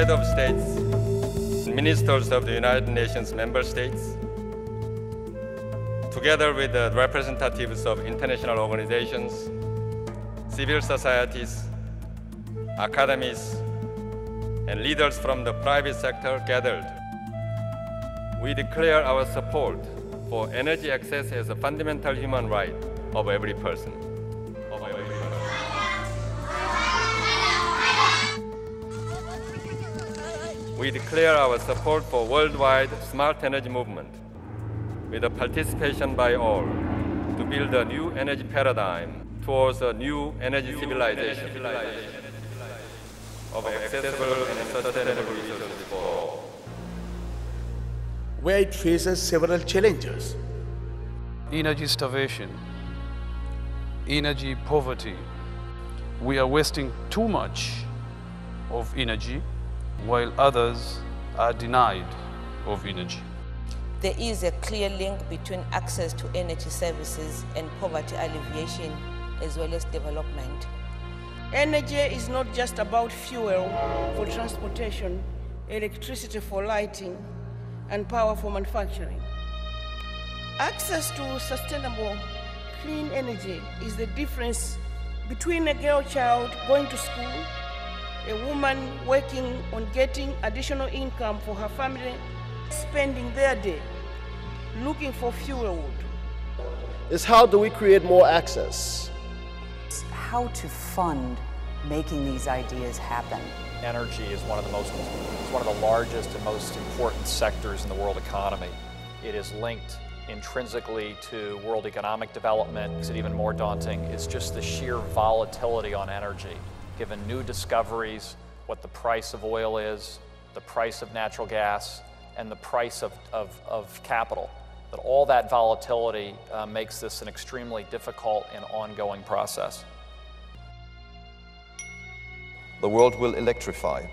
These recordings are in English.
head of states, ministers of the United Nations member states, together with the representatives of international organizations, civil societies, academies, and leaders from the private sector gathered. We declare our support for energy access as a fundamental human right of every person. We declare our support for worldwide smart energy movement with the participation by all to build a new energy paradigm towards a new energy civilization of accessible and sustainable resources for all. Where it faces several challenges. Energy starvation, energy poverty. We are wasting too much of energy while others are denied of energy. There is a clear link between access to energy services and poverty alleviation as well as development. Energy is not just about fuel for transportation, electricity for lighting, and power for manufacturing. Access to sustainable, clean energy is the difference between a girl child going to school, a woman working on getting additional income for her family, spending their day looking for fuel wood. Is how do we create more access? How to fund making these ideas happen. Energy is one of the largest and most important sectors in the world economy. It is linked intrinsically to world economic development. Makes it even more daunting is just the sheer volatility on energy. Given new discoveries, what the price of oil is, the price of natural gas, and the price of capital, that all that volatility makes this an extremely difficult and ongoing process. The world will electrify.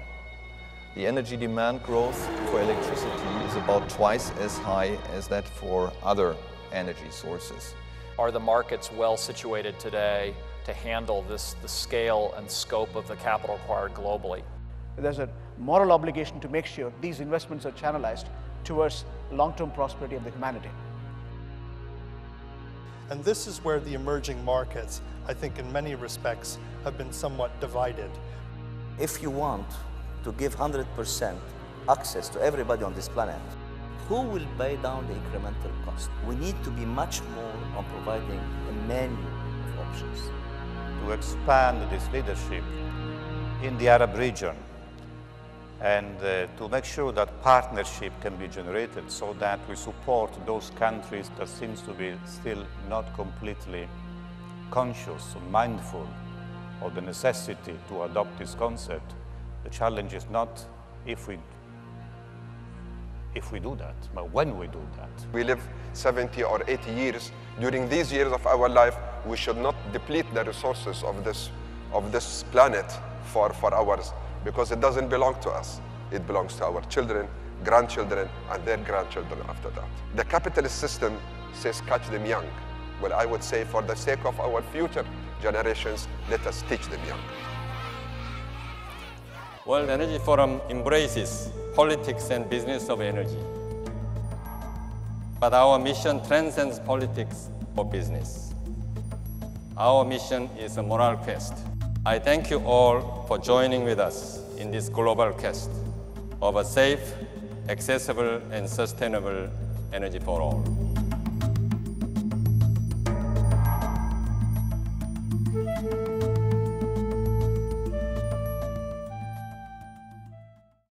The energy demand growth for electricity is about twice as high as that for other energy sources. Are the markets well situated today to handle the scale and scope of the capital required globally? There's a moral obligation to make sure these investments are channelized towards long-term prosperity of the humanity. And this is where the emerging markets, I think in many respects, have been somewhat divided. If you want to give 100% access to everybody on this planet, who will pay down the incremental cost? We need to be much more on providing a menu of options. To expand this leadership in the Arab region and to make sure that partnership can be generated so that we support those countries that seems to be still not completely conscious or mindful of the necessity to adopt this concept. The challenge is not if we do that, but when we do that. We live 70 or 80 years. During these years of our life, we should not deplete the resources of this planet for ours, because it doesn't belong to us. It belongs to our children, grandchildren, and their grandchildren after that. The capitalist system says catch them young. Well, I would say for the sake of our future generations, let us teach them young. World Energy Forum embraces politics and business of energy. But our mission transcends politics or business. Our mission is a moral quest. I thank you all for joining with us in this global quest of a safe, accessible, and sustainable energy for all.